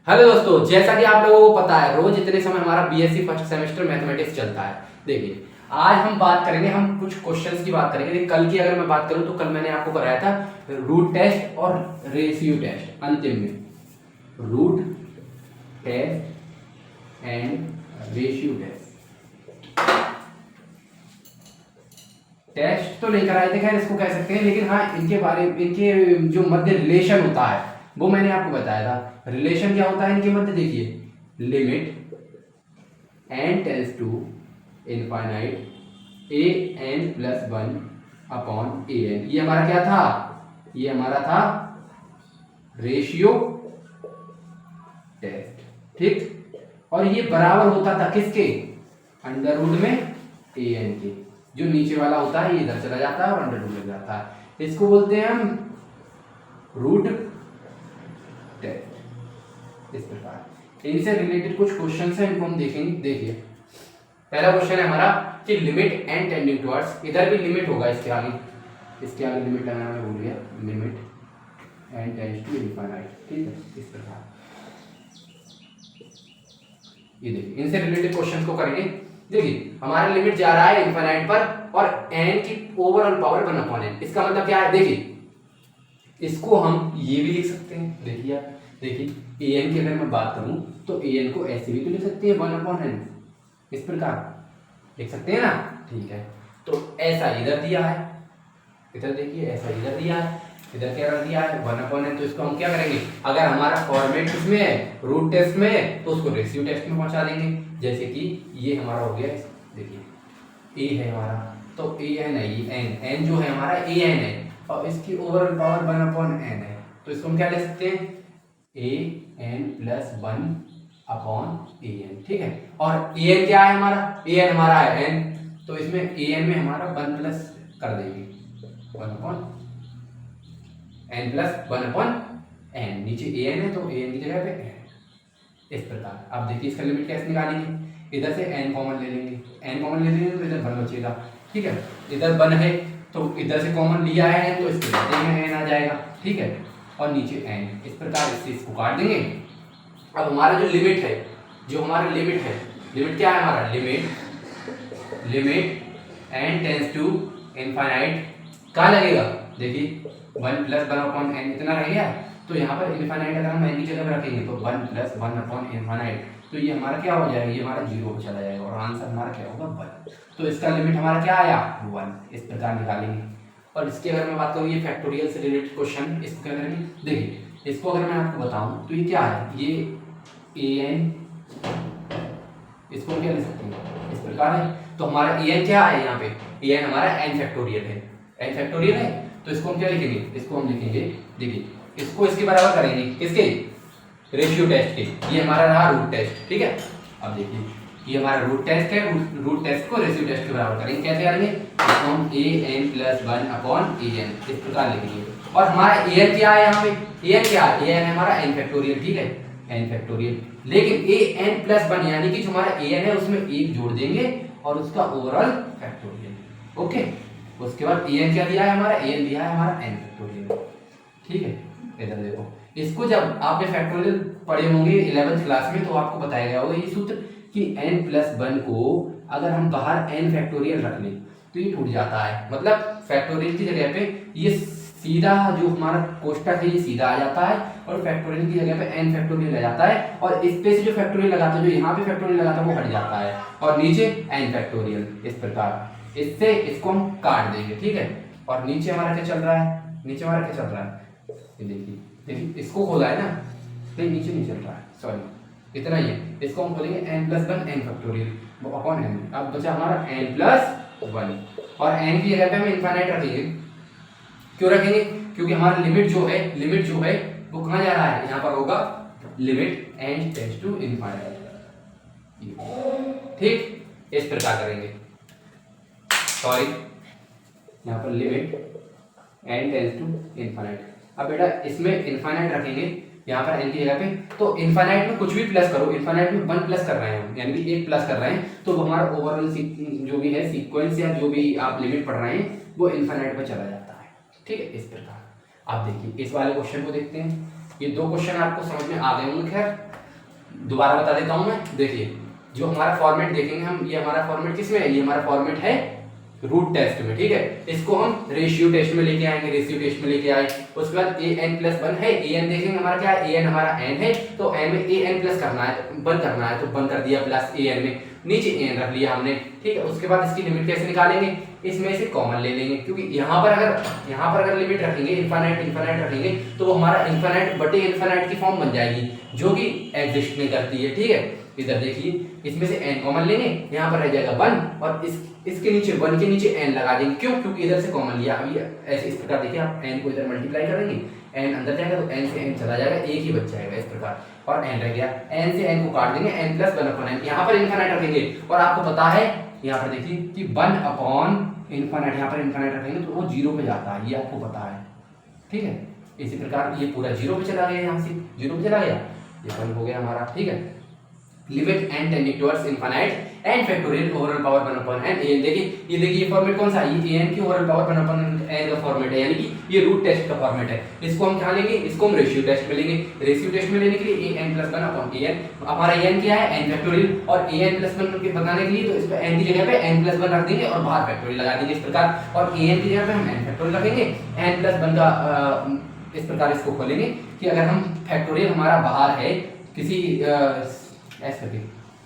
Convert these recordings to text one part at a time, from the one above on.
Hello दोस्तों, जैसा कि आप लोगों को पता है रोज इतने समय हमारा बीएससी फर्स्ट सेमेस्टर मैथमेटिक्स चलता है। देखिए, आज हम बात करेंगे, हम कुछ क्वेश्चंस की बात करेंगे। कल की अगर मैं बात करूं तो कल मैंने आपको कराया था रूट टेस्ट और रेशियो टेस्ट। अंतिम में root test and ratio test तो नहीं कराए थे, खैर इसको कह सकते हैं, लेकिन हाँ इनके बारे में, इनके जो मध्य रिलेशन होता है वो मैंने आपको बताया था। रिलेशन क्या होता है इनके मध्य, देखिए, limit n tends to infinite a n plus 1 upon a n। ये हमारा क्या था? ये हमारा था रेशियो टेस्ट, ठीक। और ये बराबर होता था किसके? अंडर रूट में a n के। जो नीचे वाला होता है ये इधर चला जाता है और अंडर रूट लग जाता है। इसको बोलते हैं हम रूट टेस्ट। इस प्रकार इनसे रिलेटेड कुछ क्वेश्चंस हैं, इनको हम देखेंगे। देखिए, पहला क्वेश्चन है हमारा कि लिमिट n टेंडिंग टुवर्ड्स, इधर भी लिमिट होगा, इसके आगे लिमिट लगाना मैं भूल गया, limit n tends to infinite, ठीक है। इस प्रकार ये देखिए, इनसे रिलेटेड क्वेश्चंस को करेंगे। देखिए, हमारा लिमिट जा रहा है इनफाइनाइट पर और n की ओवरऑल पावर 1/n। इसका मतलब क्या है? देखिए, इसको हम ये भी लिख सकते हैं। देखिए आप, देखिए an की अगर मैं बात करूं तो an को ऐसे भी तो लिख सकते हैं 1/n, इस प्रकार लिख सकते हैं ना, ठीक है। तो ऐसा इधर दिया है, इधर देखिए ऐसा इधर दिया है, इधर क्या दिया है 1/n। तो इसको हम क्या करेंगे, अगर हमारा फॉर्मेट इसमें है रूट टेस्ट में है तो उसको रेशियो टेस्ट में पहुंचा देंगे। जैसे कि ये हमारा हो गया, देखिए a है हमारा, तो an है, ये n जो है हमारा an है और इसकी ओवरऑल पावर 1/n है। तो इसको हम क्या ले सकते हैं, an प्लस 1/an, ठीक है। और an क्या है हमारा? an हमारा है n, तो इसमें an में हमारा 1 प्लस कर देंगे 1/n प्लस 1/n। नीचे an है तो an की जगह पे n। इस प्रकार आप देखिए इसका लिमिट कैसे निकालेंगे, इधर से n कॉमन ले लेंगे, तो इधर 1 बचेगा, ठीक है। इधर 1 है तो इधर से कॉमन लिया है तो इसके बाद में n आ जाएगा, ठीक है। और नीचे n, इस प्रकार इससे इसको काट देंगे। अब हमारा जो लिमिट है, लिमिट क्या है हमारा? Limit n tends to infinite कहाँ लगेगा? देखिए 1 प्लस 1/n इतना रहेगा। तो यहाँ पर इनफाइनाइट अगर हम n की जगह पर रखेंगे तो 1 प्लस 1/इनफाइनाइट, तो ये हमारा क्या हो जाएगा? ये हमारा 0 पे चला जाएगा और आंसर हमारा क्या होगा? 1। तो इसका लिमिट हमारा क्या आया? 1। इस प्रकार निकालेंगे। और इसकी अगर मैं बात करूँ, ये फैक्टोरियल से रिलेटेड क्वेश्चन, इसको क्या करेंगे? देखिए, इसको अगर मैं आपको बताऊँ तो ये क्या है? ये an, इसको क्या ले सकते हैं? इस प्रकार है। तो हमारा an क्या है यहाँ पे? an हमारा n फैक्टोरियल है, तो इसको हम क्या लिखेंगे? इसको हम लिखेंगे, देखिए इसको इसके बराबर करेंगे, किसके? रेशियो टेस्ट के। ये हमारा रहा रूट टेस्ट, ठीक है। अब देखिए, ये हमारा रूट टेस्ट है, रूट टेस्ट को रेशियो टेस्ट के बराबर करेंगे। कैसे करेंगे? इसको हम an प्लस 1/an इस प्रकार लिखेंगे। और हमारा an क्या है यहाँ पे? an क्या है? an है हमारा n फैक्टोरियल, ठीक है, n फैक्टोरियल। लेकिन an प्लस 1 यानी कि जो हमारा an है उसमें 1 जोड़ देंगे और उसका ओवरऑल फैक्टोरियल, ओके। उसके बाद an क्या दिया है हमारा? an दिया है हमारा n फैक्टोरियल, ठीक है। इधर देखो, इसको जब आपने फैक्टोरियल पढ़े होंगे 11th क्लास में तो आपको बताया गया होगा ये सूत्र कि n प्लस 1 को अगर हम बाहर n फैक्टोरियल रख लें तो ये टूट जाता है। मतलब फैक्टोरियल की जगह पे ये सीधा, जो हमारा कोष्टक है ये सीधा आ जाता है और फैक्टोरियल की जगह पे n फैक्टोरियल आ जाता है और इस पे से जो फैक्टोरियल लगाता है, जो यहाँ पे फैक्टोरियल लगाता है वो हट जाता है और नीचे n फैक्टोरियल। इस प्रकार इससे इसको हम काट देंगे, ठीक है। और नीचे हमारा क्या चल रहा है? ये देखिए इसको खोला है ना, नहीं नीचे नहीं चल रहा है, सॉरी, इतना ही है। इसको हम खोलेंगे n plus 1 n factorial upon n। अब बचा हमारा n प्लस 1 और n की जगह पे हम इनफाइनाइट रखेंगे। क्यों रखेंगे? क्योंकि हमारा लिमिट जो है वो कहाँ जा रहा है? यहाँ पर होगा limit n tends to infinite, ठीक। इस प्रकार करेंगे, सॉरी, यहाँ पर limit n tends to infinite. अब बेटा इसमें इनफाइनाइट रखेंगे यहाँ पर n की जगह पे, तो इनफाइनाइट में कुछ भी प्लस करो, इनफाइनाइट में 1 प्लस कर रहे हैं हम, यानी कि 1 प्लस कर रहे हैं, तो हमारा ओवरऑल जो भी है सीक्वेंस या जो भी आप लिमिट पढ़ रहे हैं वो इनफाइनाइट पर चला जाता है, ठीक है। इस प्रकार आप देखिए इस वाले क्वेश्चन को देखते हैं। ये 2 क्वेश्चन आपको समझ में आ गए होंगे। खैर दोबारा बता देता हूं मैं। देखिए जो हमारा फॉर्मेट देखेंगे हम, ये हमारा फॉर्मेट किस में है, ये हमारा फॉर्मेट है रूट टेस्ट में, ठीक है। इसको हम रेशियो टेस्ट में लेके आएंगे, रेशियो टेस्ट में लेके आए। उसके बाद an+1 है, an देखेंगे हमारा क्या है, an हमारा n है, तो n में an प्लस करना है, 1 करना है, तो 1 कर दिया प्लस an में, नीचे n रख लिया हमने, ठीक है। उसके बाद इसकी लिमिट कैसे निकालेंगे, इसमें से कॉमन ले लेंगे, क्योंकि यहाँ पर अगर लिमिट रखेंगे इनफाइनाइट रखेंगे तो वो हमारा इनफाइनाइट बटे इनफाइनाइट की फॉर्म बन जाएगी, जो कि एग्जिस्ट नहीं करती है, ठीक है। इधर देखिए इसमें से n कॉमन लेंगे, यहाँ पर रह जाएगा 1 और इसके नीचे 1 के नीचे n लगा देंगे, क्यों, क्योंकि इधर से कॉमन लिया। अभी ऐसे इस प्रकार देखिए आप n को इधर मल्टीप्लाई करेंगे, n अंदर जाएगा तो n से n चला जाएगा, एक ही बच जाएगा इस प्रकार, और n रह गया, n से n को काट देंगे, n+1/n, यहाँ पर इनफाइनाइट रखेंगे, और आपको पता है यहाँ पर देखिए कि 1/इनफाइनाइट, यहाँ पर इनफाइनाइट रखेंगे तो वो 0 पे जाता है, ये आपको पता है, ठीक है। इसी प्रकार ये पूरा 0 पे चला गया, यहाँ से 0 पे चला गया, ये 1 हो गया हमारा, ठीक है। Limit n tending towards infinite n factorial overall power 1/n। देखिए ये फॉर्मेट कौन सा है, ये n की ओवरऑल पावर 1/n का फॉर्मेट है, यानी कि ये रूट टेस्ट का फॉर्मेट है। इसको हम क्या लेंगे, इसको हम रेशियो टेस्ट में लेंगे। रेशियो टेस्ट में लेने के लिए an+1/an, हमारा n क्या है, n फैक्टोरियल, और an+1 के बताने के लिए तो इस पे n की जगह पे n+1 रख देंगे और बाहर फैक्टोरियल लगा देंगे इस प्रकार, और an की जगह पे हम n फैक्टोरियल रखेंगे, n+1 का इस प्रकार इसको खोलेंगे कि अगर हम फैक्टोरियल हमारा बाहर है किसी ऐसे करके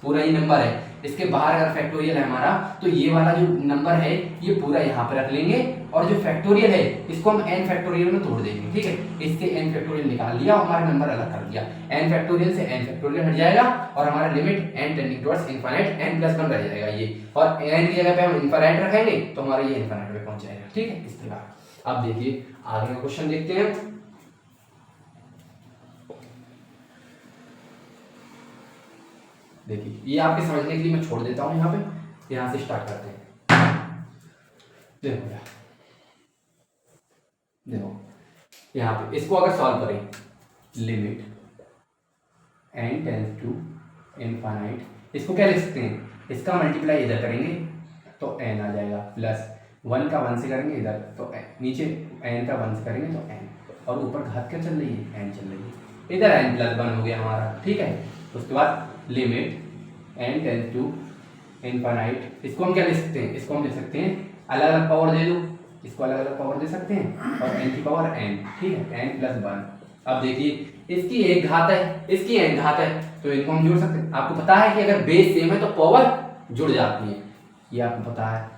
पूरा ये नंबर है, इसके बाहर अगर फैक्टोरियल है हमारा, तो ये वाला जो नंबर है ये पूरा यहाँ पे रख लेंगे, और जो फैक्टोरियल है इसको हम n फैक्टोरियल में तोड़ देंगे, ठीक है। इससे n फैक्टोरियल निकाल लिया और हमारा नंबर अलग कर दिया, n फैक्टोरियल से n फैक्टोरियल हट जाएगा, और हमारा limit n tending towards infinite n+1 रह जाएगा ये, और n की जगह पे हम इनफाइनाइट रखेंगे तो हमारा ये इनफाइनाइट पे पहुंच जाएगा, ठीक है। इस प्रकार अब देखिए आगे का क्वेश्चन देखते हैं। देखिए ये आपके समझने के लिए मैं छोड़ देता हूं, यहाँ से स्टार्ट करते हैं। देखो यहाँ पे इसको अगर सॉल्व करें, limit n tends to infinite, इसको क्या लिख सकते हैं, इसका मल्टीप्लाई इधर करेंगे तो n आ जाएगा, प्लस 1 का 1 से करेंगे इधर तो नीचे n का 1 से करेंगे तो n, और ऊपर घात क्या चल रही है, n चल रही है, इधर n+1 हो गया हमारा, ठीक है। उसके बाद limit n tends to infinite, इसको हम क्या लिख सकते हैं, इसको हम लिख सकते हैं अलग अलग पावर दे दो, इसको अलग अलग पावर दे सकते हैं, और n की पावर n, ठीक है, n+1। अब देखिए इसकी एक घात है, इसकी n घात है, तो इनको हम जोड़ सकते हैं। आपको पता है कि अगर बेस सेम है तो पावर जुड़ जाती है, ये आपको पता है।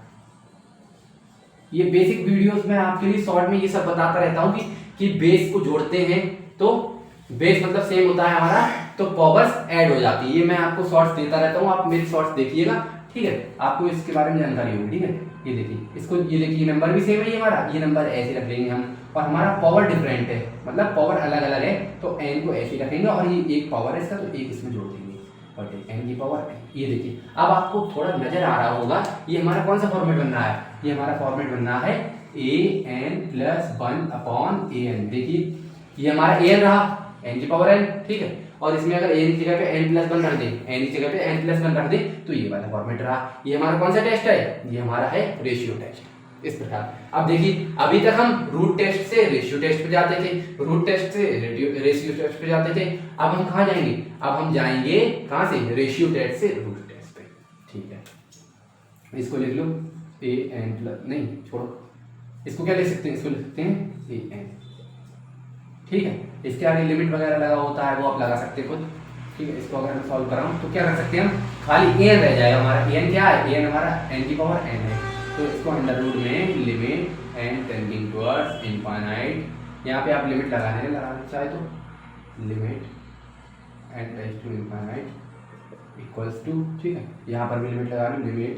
ये बेसिक वीडियोस में आपके लिए शॉर्ट में ये सब बताता रहता हूँ कि बेस को जोड़ते हैं तो बेस मतलब सेम होता है हमारा, तो पावर्स ऐड हो जाती है। ये मैं आपको शॉर्ट्स देता रहता हूँ, आप मेरी शॉर्ट्स देखिएगा, ठीक है, आपको इसके बारे में जानकारी होगी, ठीक है। ये देखिए इसको, ये देखिए नंबर भी सेम है, ये हमारा ये नंबर ऐसे रख लेंगे हम, और हमारा पावर डिफरेंट है, मतलब पावर अलग अलग है, तो n को ऐसे रखेंगे, और ये एक पावर है इसका तो एक इसमें जोड़ देंगे, और n की पावर n। ये देखिए अब आपको थोड़ा नजर आ रहा होगा, ये हमारा कौन सा फॉर्मेट बन रहा है, ये हमारा फॉर्मेट बन रहा है an+1/an। देखिए ये हमारा an रहा, n की पावर n, ठीक है, और इसमें अगर n की जगह पे n+1 रख दे, n की जगह पे n+1 रख दे तो ये वाला फॉर्मेट रहा। ये हमारा कौन सा टेस्ट है, ये हमारा है रेशियो टेस्ट। इस प्रकार अब देखिए अभी तक हम रूट टेस्ट से रेशियो टेस्ट पे जाते थे, रूट टेस्ट से रेशियो टेस्ट पे जाते थे, अब हम कहाँ जाएंगे, अब हम जाएंगे कहाँ से, रेशियो टेस्ट से रूट टेस्ट पे, ठीक है। इसको लिख लो an+, नहीं छोड़ो, इसको क्या लिख सकते हैं, इसको लिख सकते हैं an, ठीक है। इसके आगे लिमिट वगैरह लगा होता है वो आप लगा सकते हैं खुद, ठीक है। इसको अगर मैं सॉल्व कर रहा हूँ तो क्या कर सकते हैं हम, खाली n रह जाएगा हमारा, n क्या है, n हमारा n की पावर n है, तो इसको अंडर रूट में limit n tending towards infinite, यहाँ पे आप लिमिट लगाना चाहे तो limit n tends to infinite equals to, ठीक है, यहाँ पर भी लिमिट लगा लो, limit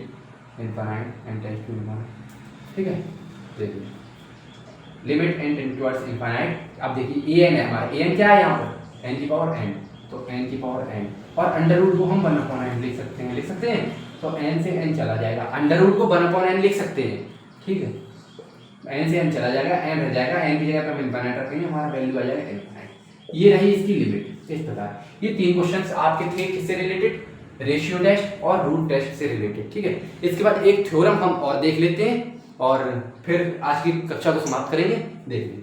infinite n tends to infinite, ठीक है। देखिए limit n tends towards infinite, अब देखिए an है हमारा, an क्या है यहाँ पर, n की पावर n, तो n की पावर n, और अंडर रूट को हम 1/n लिख सकते हैं, तो n से n चला जाएगा, अंडर रूट को 1/n लिख सकते हैं, ठीक है, n से n चला जाएगा, n रह जाएगा, n की जगह पे हम इनफाइनाइट रखेंगे, हमारा वैल्यू आ जाएगा इनफाइनाइट। ये रही इसकी लिमिट। इस प्रकार ये 3 क्वेश्चंस आपके थे किससे रिलेटेड, रेशियो टेस्ट और रूट टेस्ट से रिलेटेड, ठीक है। इसके बाद एक थ्योरम हम और देख लेते हैं और फिर आज की कक्षा को समाप्त करेंगे, देख लीजिए।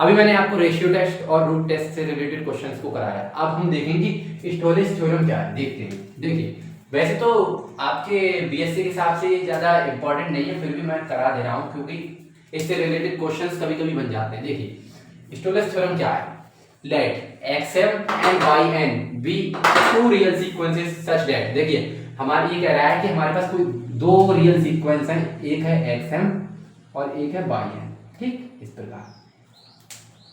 अभी मैंने आपको रेशियो टेस्ट और रूट टेस्ट से रिलेटेड क्वेश्चंस को कराया। अब हम देखेंगे कि स्टोरेज थ्योरम क्या है, देखते हैं। देखिए वैसे तो आपके बीएससी के हिसाब से ये ज़्यादा इंपॉर्टेंट नहीं है, फिर भी मैं करा दे रहा हूँ क्योंकि इससे रिलेटेड क्वेश्चंस कभी कभी बन जाते हैं। देखिए स्टोरेज थ्योरम क्या है, late xm and yn be two real sequences such that, देखिए हमारा ये कह रहा है कि हमारे पास कोई दो रियल सीक्वेंस हैं, एक है xm और एक है yn, ठीक। इस प्रकार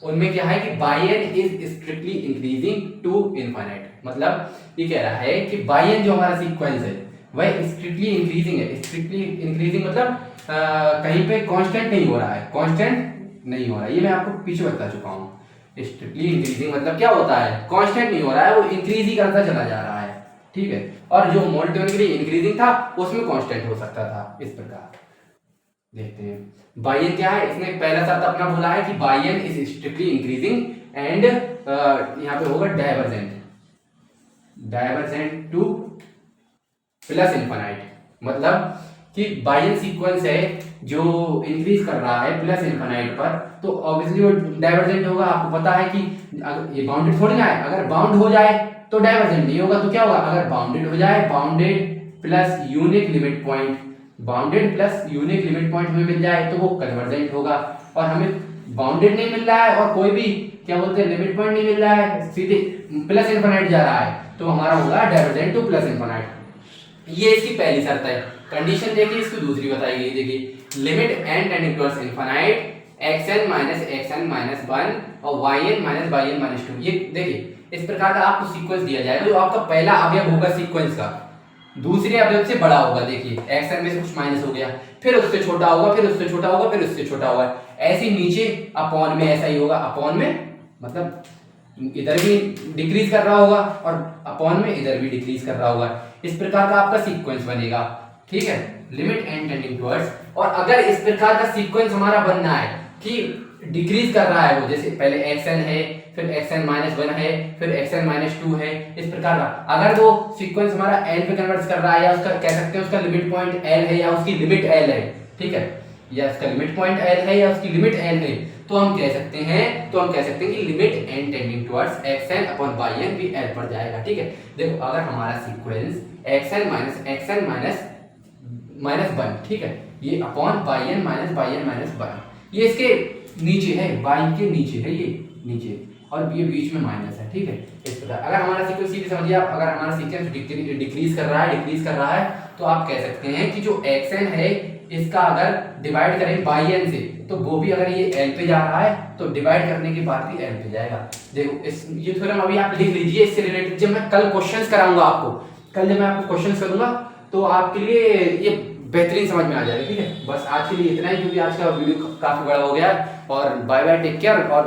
उनमें क्या है कि yn is strictly increasing to infinite, मतलब ये कह रहा है कि yn जो हमारा सीक्वेंस है वह स्ट्रिक्टली इंक्रीजिंग है। स्ट्रिक्टली इंक्रीजिंग मतलब कहीं पे कांस्टेंट नहीं हो रहा है, कांस्टेंट नहीं हो रहा है, ये मैं आपको पीछे बता चुका हूँ। स्ट्रिक्टली इंक्रीजिंग मतलब क्या होता है, कांस्टेंट नहीं हो रहा है, वो इंक्रीज ही करता चला जा रहा है, ठीक है। और जो मोनोटोनिकली इंक्रीजिंग था उसमें कांस्टेंट हो सकता था। इस प्रकार देखते हैं बायन क्या है, इसने पहला शर्त अपना बोला है कि Bayern is strictly increasing and यहाँ पे होगा divergent, divergent two plus infinite, मतलब कि बायन सीक्वेंस है जो इंक्रीज कर रहा है प्लस इनफाइनाइट पर, तो ऑब्वियसली वो डाइवर्जेंट होगा। आपको पता है कि अगर ये बाउंडेड थोड़ी ना है, अगर बाउंड हो जाए तो डाइवर्जेंट नहीं होगा, तो क्या होगा, अगर बाउंडेड हो जाए, bounded plus unique limit point, bounded plus unique limit point हमें मिल जाए तो वो कन्वर्जेंट होगा। और हमें बाउंडेड नहीं मिल रहा है और कोई भी क्या बोलते हैं लिमिट पॉइंट नहीं मिल रहा है, सीधे प्लस इनफाइनाइट जा रहा है, तो हमारा होगा डाइवर्जेंट टू प्लस इनफाइनाइट। ये इसकी पहली शर्त है। कंडीशन देखिए इसकी दूसरी बताई गई, देखिए limit n tending towards infinite xn minus 1 और yn माइनस 2। ये देखिए इस प्रकार का आपको सीक्वेंस दिया जाएगा, जो आपका पहला अवयव होगा सीक्वेंस का दूसरे अवयव से बड़ा होगा। देखिए xn में से कुछ माइनस हो गया, फिर उससे छोटा होगा, फिर उससे छोटा होगा, फिर उससे छोटा होगा, ऐसे नीचे अपॉन में ऐसा ही होगा। अपॉन में मतलब इधर भी डिक्रीज कर रहा होगा और अपॉन में इधर भी डिक्रीज कर रहा होगा। इस प्रकार का आपका सीक्वेंस बनेगा, ठीक है, लिमिट n टेंडिंग टुवर्ड्स। और अगर इस प्रकार का सीक्वेंस हमारा बनना है कि डिक्रीज कर रहा है वो, जैसे पहले xn है, फिर xn माइनस 1 है, फिर xn माइनस 2 है, इस प्रकार का अगर वो सीक्वेंस हमारा n पे कन्वर्ट कर रहा है, या उसका कह सकते हैं उसका लिमिट पॉइंट l है या उसकी लिमिट l है, ठीक है, या उसका लिमिट पॉइंट l है या उसकी लिमिट l है, तो हम कह सकते हैं कि limit n tending towards xn upon yn भी l पर जाएगा, ठीक है। देखो अगर हमारा सीक्वेंस xn माइनस 1, ठीक है, ये अपॉन yn माइनस 1, ये इसके नीचे है, y के नीचे है, ये नीचे और ये बीच में माइनस है, ठीक है। इस प्रकार अगर हमारा सीक्वेंस सीधे समझिए आप, अगर हमारा सीक्वेंस डिक्रीज कर रहा है तो आप कह सकते हैं कि जो xn है इसका अगर डिवाइड करें yn से, तो वो भी अगर ये l पे जा रहा है तो डिवाइड करने के बाद भी l पे जाएगा। देखो ये थ्योरम अभी आप लिख लीजिए, इससे रिलेटेड जब मैं कल क्वेश्चंस कराऊंगा आपको, कल जब मैं आपको क्वेश्चंस करूंगा तो आपके लिए ये बेहतरीन समझ में आ जाएगा, ठीक है। बस आज के लिए इतना ही, क्योंकि आज का वीडियो काफी बड़ा हो गया। और बाय बाय, टेक केयर। और